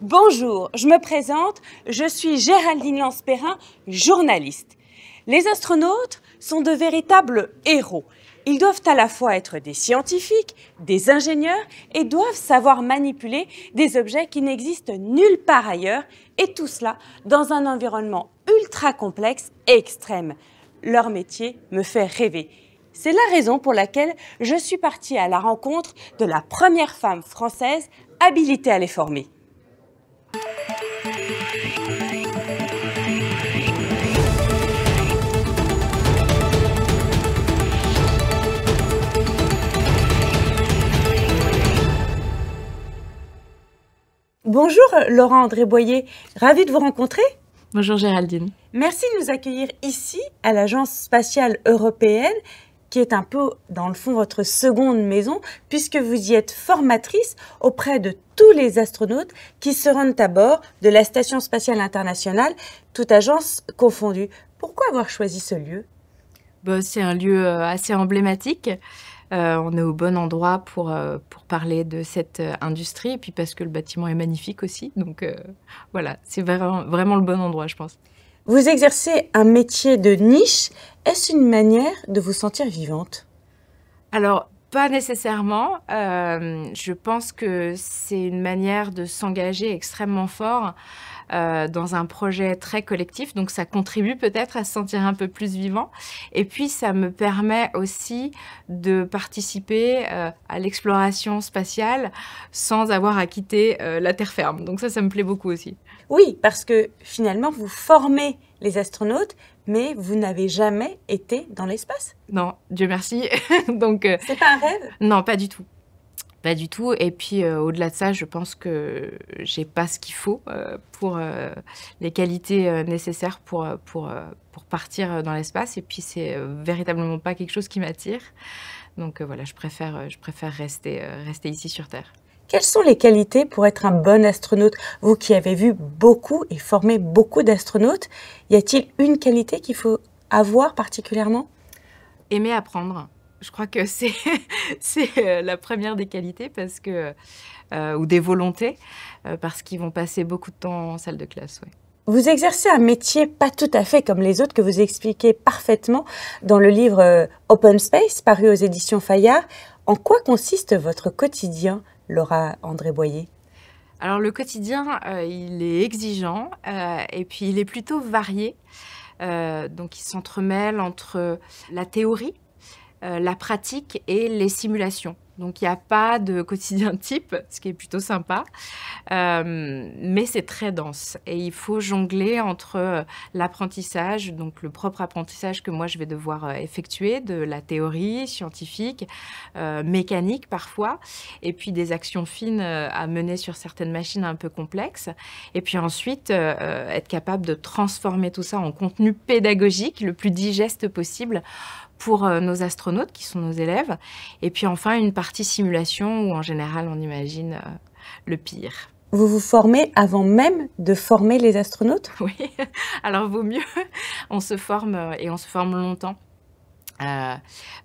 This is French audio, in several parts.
Bonjour, je me présente, je suis Géraldine Lance-Perrin, journaliste. Les astronautes sont de véritables héros. Ils doivent à la fois être des scientifiques, des ingénieurs et doivent savoir manipuler des objets qui n'existent nulle part ailleurs, et tout cela dans un environnement ultra complexe et extrême. Leur métier me fait rêver. C'est la raison pour laquelle je suis partie à la rencontre de la première femme française habilitée à les former. Bonjour Laurent André Boyer, ravie de vous rencontrer. Bonjour Géraldine. Merci de nous accueillir ici à l'Agence spatiale européenne, qui est un peu dans le fond votre seconde maison, puisque vous y êtes formatrice auprès de tous les astronautes qui se rendent à bord de la Station spatiale internationale, toute agence confondue. Pourquoi avoir choisi ce lieu ? C'est un lieu assez emblématique. On est au bon endroit pour parler de cette industrie, et puis parce que le bâtiment est magnifique aussi. Donc voilà, c'est vraiment le bon endroit, je pense. Vous exercez un métier de niche. Est-ce une manière de vous sentir vivante ? Alors, pas nécessairement. Je pense que c'est une manière de s'engager extrêmement fort dans un projet très collectif. Donc, ça contribue peut-être à se sentir un peu plus vivant. Et puis, ça me permet aussi de participer à l'exploration spatiale sans avoir à quitter la terre ferme. Donc ça me plaît beaucoup aussi. Oui, parce que finalement, vous formez les astronautes, mais vous n'avez jamais été dans l'espace. Non, Dieu merci. Donc, c'est pas un rêve ? Non, pas du tout. Pas du tout. Et puis, au-delà de ça, je pense que j'ai pas ce qu'il faut pour les qualités nécessaires pour partir dans l'espace. Et puis, c'est véritablement pas quelque chose qui m'attire. Donc, voilà, je préfère rester ici sur Terre. Quelles sont les qualités pour être un bon astronaute ? Vous qui avez vu beaucoup et formé beaucoup d'astronautes, y a-t-il une qualité qu'il faut avoir particulièrement ? Aimer apprendre. Je crois que c'est la première des qualités parce que, ou des volontés, parce qu'ils vont passer beaucoup de temps en salle de classe. Ouais. Vous exercez un métier pas tout à fait comme les autres que vous expliquez parfaitement dans le livre Open Space, paru aux éditions Fayard. En quoi consiste votre quotidien, Laura André Boyer ? Alors le quotidien, il est exigeant et puis il est plutôt varié. Donc il s'entremêle entre la théorie, la pratique et les simulations. Donc, il n'y a pas de quotidien type, ce qui est plutôt sympa, mais c'est très dense. Et il faut jongler entre l'apprentissage, donc le propre apprentissage que moi, je vais devoir effectuer, de la théorie scientifique, mécanique parfois, et puis des actions fines à mener sur certaines machines un peu complexes. Et puis ensuite, être capable de transformer tout ça en contenu pédagogique le plus digeste possible pour nos astronautes, qui sont nos élèves. Et puis enfin, une partie simulation où, en général, on imagine le pire. Vous vous formez avant même de former les astronautes ? Oui, alors vaut mieux. On se forme et on se forme longtemps.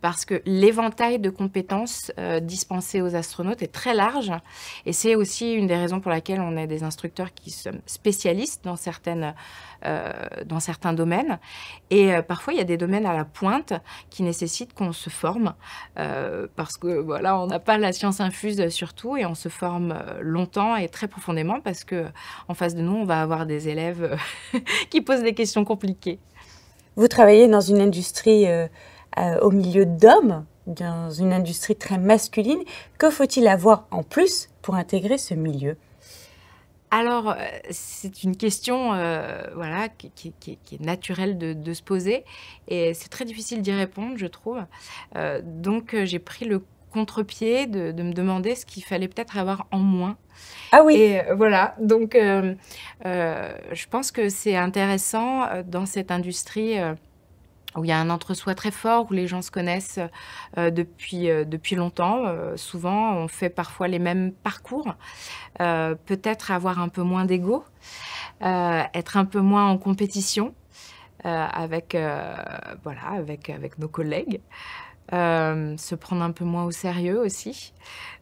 Parce que l'éventail de compétences dispensées aux astronautes est très large et c'est aussi une des raisons pour laquelle on est des instructeurs qui sont spécialistes dans certains domaines et parfois il y a des domaines à la pointe qui nécessitent qu'on se forme parce que voilà, on n'a pas la science infuse sur tout et on se forme longtemps et très profondément parce que en face de nous on va avoir des élèves qui posent des questions compliquées. Vous travaillez dans une industrie au milieu d'hommes, dans une industrie très masculine. Que faut-il avoir en plus pour intégrer ce milieu ? Alors, c'est une question voilà, qui est naturelle de se poser et c'est très difficile d'y répondre, je trouve. Donc, j'ai pris le contre-pied de me demander ce qu'il fallait peut-être avoir en moins. Ah oui. Et voilà, donc je pense que c'est intéressant dans cette industrie où il y a un entre-soi très fort, où les gens se connaissent depuis longtemps. Souvent, on fait parfois les mêmes parcours. Peut-être avoir un peu moins d'ego, être un peu moins en compétition avec nos collègues. se prendre un peu moins au sérieux aussi.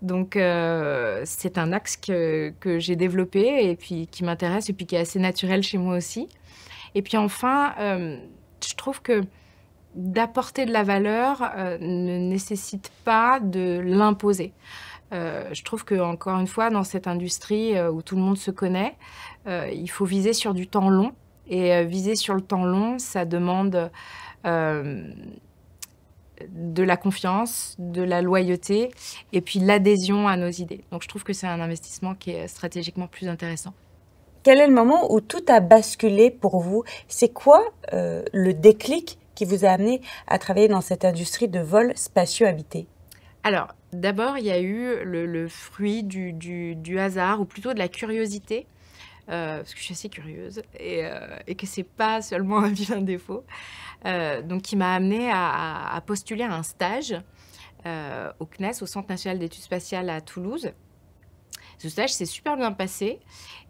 Donc, c'est un axe que j'ai développé et puis qui m'intéresse et puis qui est assez naturel chez moi aussi. Et puis enfin, je trouve que d'apporter de la valeur, ne nécessite pas de l'imposer. Je trouve qu'encore une fois, dans cette industrie, où tout le monde se connaît, il faut viser sur du temps long et viser sur le temps long, ça demande, hem, de la confiance, de la loyauté et puis l'adhésion à nos idées. Donc je trouve que c'est un investissement qui est stratégiquement plus intéressant. Quel est le moment où tout a basculé pour vous? C'est quoi le déclic qui vous a amené à travailler dans cette industrie de vols spatiaux habités? Alors, d'abord, il y a eu le fruit du hasard ou plutôt de la curiosité, parce que je suis assez curieuse et que c'est pas seulement un vilain défaut, donc qui m'a amenée à postuler à un stage, au CNES, au Centre national d'études spatiales à Toulouse. Ce stage s'est super bien passé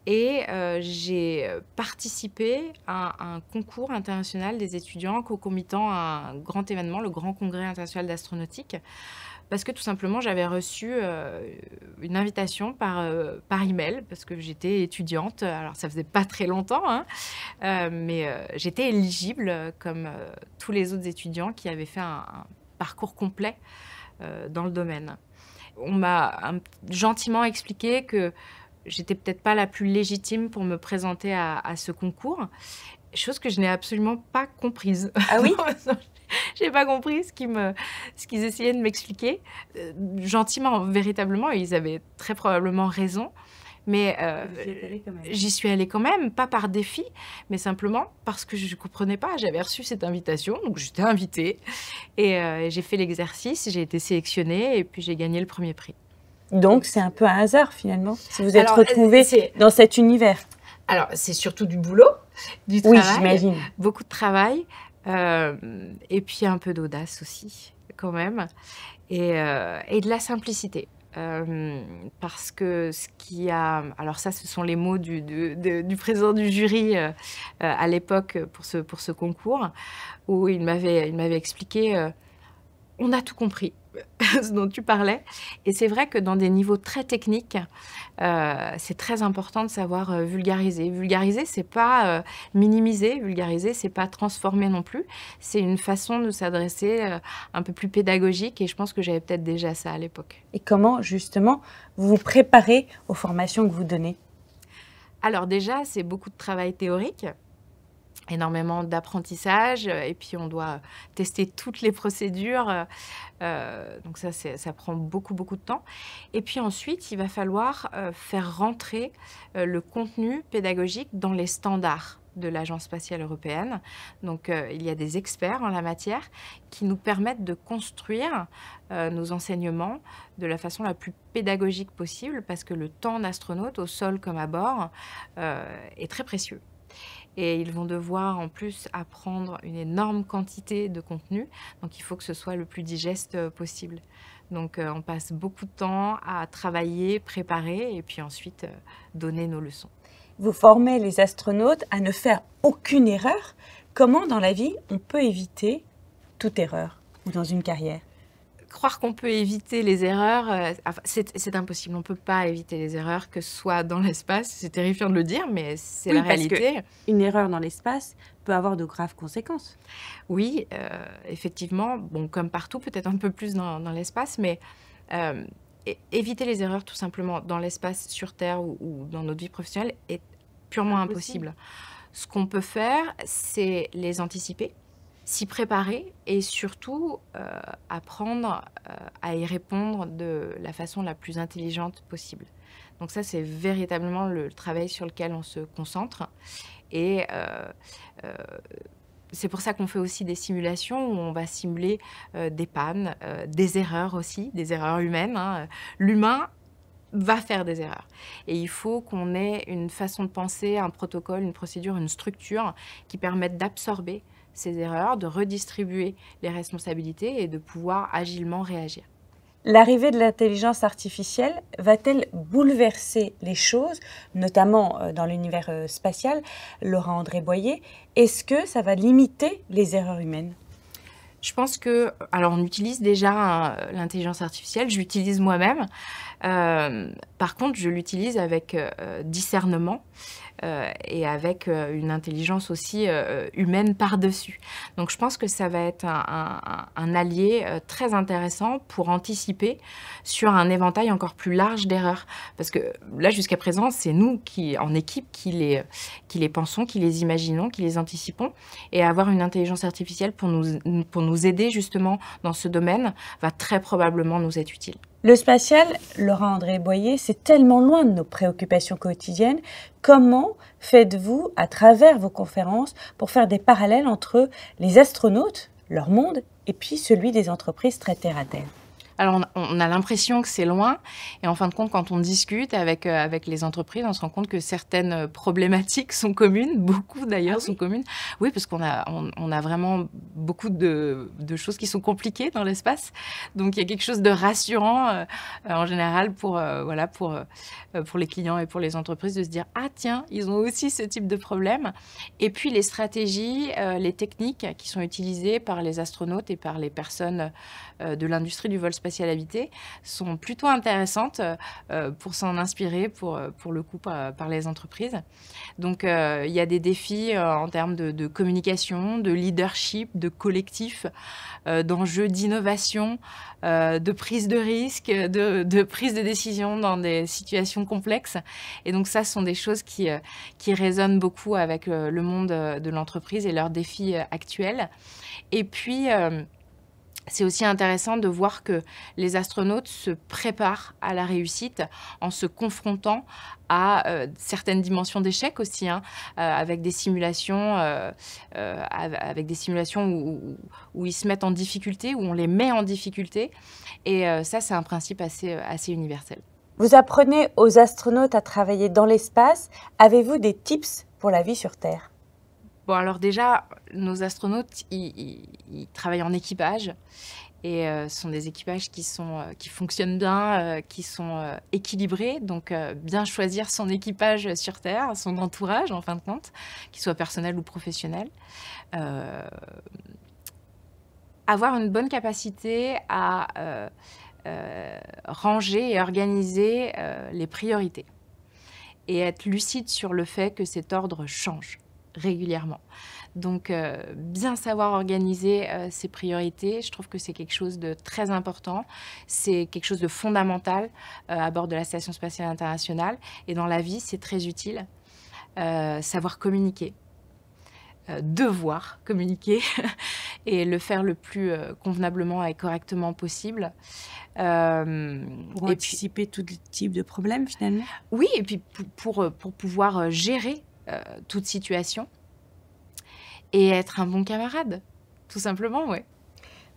et j'ai participé à un concours international des étudiants concomitant à un grand événement, le Grand Congrès international d'astronautique, parce que tout simplement j'avais reçu une invitation par email, parce que j'étais étudiante. Alors ça faisait pas très longtemps, hein, mais j'étais éligible comme tous les autres étudiants qui avaient fait un parcours complet dans le domaine. On m'a gentiment expliqué que j'étais peut-être pas la plus légitime pour me présenter à ce concours, chose que je n'ai absolument pas comprise. Ah oui? J'ai pas compris ce qu'ils essayaient de m'expliquer. Gentiment, véritablement, ils avaient très probablement raison, mais Vous y êtes allée quand même. j'y suis allée quand même, pas par défi, mais simplement parce que je ne comprenais pas. J'avais reçu cette invitation, donc j'étais invitée et j'ai fait l'exercice, j'ai été sélectionnée et puis j'ai gagné le premier prix. Donc c'est un peu un hasard finalement, si vous êtes Alors, retrouvée dans cet univers. Alors, c'est surtout du boulot, du Oui, travail, j'imagine. beaucoup de travail, et puis un peu d'audace aussi, quand même, et de la simplicité. Parce que ce qui a... Alors ça, ce sont les mots du président du jury à l'époque pour ce concours, où il m'avait expliqué... On a tout compris, ce dont tu parlais. Et c'est vrai que dans des niveaux très techniques, c'est très important de savoir vulgariser. Vulgariser, c'est pas minimiser. Vulgariser, c'est pas transformer non plus. C'est une façon de s'adresser un peu plus pédagogique. Et je pense que j'avais peut-être déjà ça à l'époque. Et comment justement vous vous préparez aux formations que vous donnez? Alors déjà, c'est beaucoup de travail théorique. Énormément d'apprentissage et puis on doit tester toutes les procédures, donc ça prend beaucoup de temps et puis ensuite il va falloir faire rentrer le contenu pédagogique dans les standards de l'Agence spatiale européenne. Donc il y a des experts en la matière qui nous permettent de construire nos enseignements de la façon la plus pédagogique possible, parce que le temps d'astronaute au sol comme à bord est très précieux. Et ils vont devoir en plus apprendre une énorme quantité de contenu, donc il faut que ce soit le plus digeste possible. Donc on passe beaucoup de temps à travailler, préparer et puis ensuite donner nos leçons. Vous formez les astronautes à ne faire aucune erreur. Comment dans la vie on peut éviter toute erreur ou dans une carrière? Croire qu'on peut éviter les erreurs, c'est impossible. On ne peut pas éviter les erreurs, que ce soit dans l'espace. C'est terrifiant de le dire, mais c'est la réalité. Une erreur dans l'espace peut avoir de graves conséquences. Oui, effectivement, bon, comme partout, peut-être un peu plus dans l'espace, mais éviter les erreurs tout simplement dans l'espace, sur Terre ou dans notre vie professionnelle est purement impossible. Ce qu'on peut faire, c'est les anticiper, s'y préparer et surtout apprendre à y répondre de la façon la plus intelligente possible. Donc ça, c'est véritablement le travail sur lequel on se concentre. Et c'est pour ça qu'on fait aussi des simulations où on va simuler des pannes, des erreurs aussi, des erreurs humaines, hein. L'humain va faire des erreurs. Et il faut qu'on ait une façon de penser, un protocole, une procédure, une structure qui permette d'absorber ces erreurs, de redistribuer les responsabilités et de pouvoir agilement réagir. L'arrivée de l'intelligence artificielle va-t-elle bouleverser les choses, notamment dans l'univers spatial? Laura André-Boyer, est-ce que ça va limiter les erreurs humaines? Je pense que, alors on utilise déjà l'intelligence artificielle, j'utilise moi-même. Par contre, je l'utilise avec discernement et avec une intelligence aussi humaine par-dessus. Donc je pense que ça va être un allié très intéressant pour anticiper sur un éventail encore plus large d'erreurs. Parce que là, jusqu'à présent, c'est nous qui, en équipe, qui les pensons, qui les imaginons, qui les anticipons. Et avoir une intelligence artificielle pour nous aider justement dans ce domaine va très probablement nous être utile. Le spatial, Laura-André Boyer, c'est tellement loin de nos préoccupations quotidiennes. Comment faites-vous, à travers vos conférences, pour faire des parallèles entre les astronautes, leur monde, et puis celui des entreprises très terre-à-terre ? Alors, on a l'impression que c'est loin, et en fin de compte, quand on discute avec les entreprises, on se rend compte que certaines problématiques sont communes, beaucoup d'ailleurs sont communes. Oui, parce qu'on a vraiment beaucoup de choses qui sont compliquées dans l'espace, donc il y a quelque chose de rassurant en général pour les clients et pour les entreprises de se dire « Ah tiens, ils ont aussi ce type de problème ». Et puis les stratégies, les techniques qui sont utilisées par les astronautes et par les personnes de l'industrie du vol spatial habité sont plutôt intéressantes pour s'en inspirer pour le coup par les entreprises. Donc il y a des défis en termes de communication, de leadership, de collectif, d'enjeux d'innovation, de prise de risque, de prise de décision dans des situations complexes. Et donc ça, ce sont des choses qui résonnent beaucoup avec le monde de l'entreprise et leurs défis actuels. Et puis, c'est aussi intéressant de voir que les astronautes se préparent à la réussite en se confrontant à certaines dimensions d'échec aussi, avec des simulations, où ils se mettent en difficulté, où on les met en difficulté. Et ça, c'est un principe assez universel. Vous apprenez aux astronautes à travailler dans l'espace. Avez-vous des tips pour la vie sur Terre ? Bon, alors déjà, nos astronautes, ils travaillent en équipage et ce sont des équipages qui fonctionnent bien, qui sont équilibrés. Donc, bien choisir son équipage sur Terre, son entourage, en fin de compte, qu'il soit personnel ou professionnel. Avoir une bonne capacité à ranger et organiser les priorités et être lucide sur le fait que cet ordre change régulièrement. Donc, bien savoir organiser ses priorités, je trouve que c'est quelque chose de très important. C'est quelque chose de fondamental à bord de la Station spatiale internationale. Et dans la vie, c'est très utile. Savoir communiquer, devoir communiquer et le faire le plus convenablement et correctement possible. Pour anticiper tout type de problème, finalement ? Oui, et puis pour pouvoir gérer toute situation et être un bon camarade, tout simplement, oui.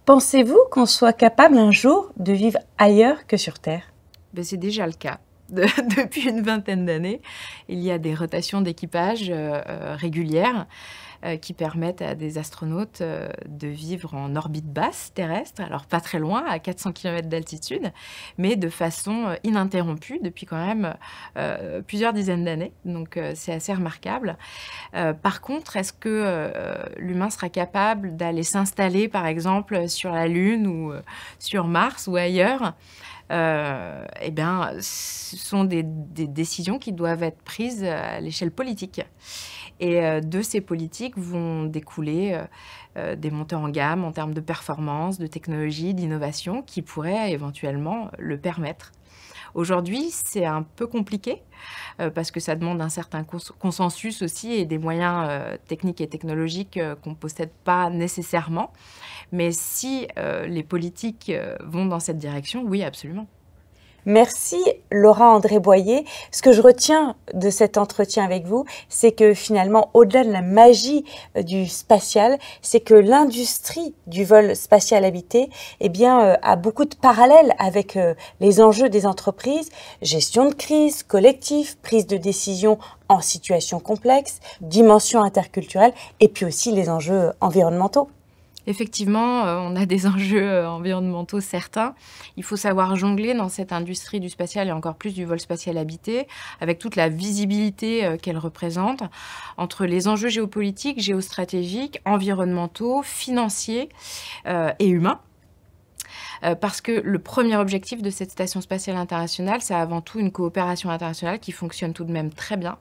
Pensez-vous qu'on soit capable un jour de vivre ailleurs que sur Terre ? Ben, c'est déjà le cas. Depuis une vingtaine d'années, il y a des rotations d'équipage régulières qui permettent à des astronautes de vivre en orbite basse terrestre, alors pas très loin, à 400 km d'altitude, mais de façon ininterrompue depuis quand même plusieurs dizaines d'années. Donc c'est assez remarquable. Par contre, est-ce que l'humain sera capable d'aller s'installer, par exemple, sur la Lune ou sur Mars ou ailleurs ? Eh bien, ce sont des décisions qui doivent être prises à l'échelle politique. Et de ces politiques vont découler des montées en gamme en termes de performance, de technologie, d'innovation qui pourraient éventuellement le permettre. Aujourd'hui, c'est un peu compliqué parce que ça demande un certain consensus aussi et des moyens techniques et technologiques qu'on ne possède pas nécessairement. Mais si les politiques vont dans cette direction, oui, absolument. Merci Laura-André Boyer. Ce que je retiens de cet entretien avec vous, c'est que finalement, au-delà de la magie du spatial, c'est que l'industrie du vol spatial habité a beaucoup de parallèles avec les enjeux des entreprises, gestion de crise, collectif, prise de décision en situation complexe, dimension interculturelle et puis aussi les enjeux environnementaux. Effectivement, on a des enjeux environnementaux certains. Il faut savoir jongler dans cette industrie du spatial et encore plus du vol spatial habité, avec toute la visibilité qu'elle représente, entre les enjeux géopolitiques, géostratégiques, environnementaux, financiers et humains. Parce que le premier objectif de cette station spatiale internationale, c'est avant tout une coopération internationale qui fonctionne tout de même très bien.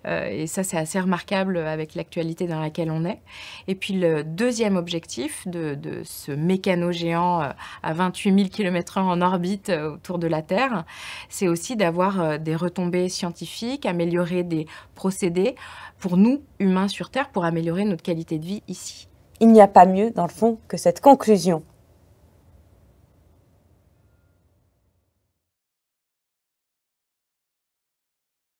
Et ça, c'est assez remarquable avec l'actualité dans laquelle on est. Et puis le deuxième objectif de ce mécano géant à 28 000 km/h en orbite autour de la Terre, c'est aussi d'avoir des retombées scientifiques, améliorer des procédés pour nous, humains sur Terre, pour améliorer notre qualité de vie ici. Il n'y a pas mieux, dans le fond, que cette conclusion.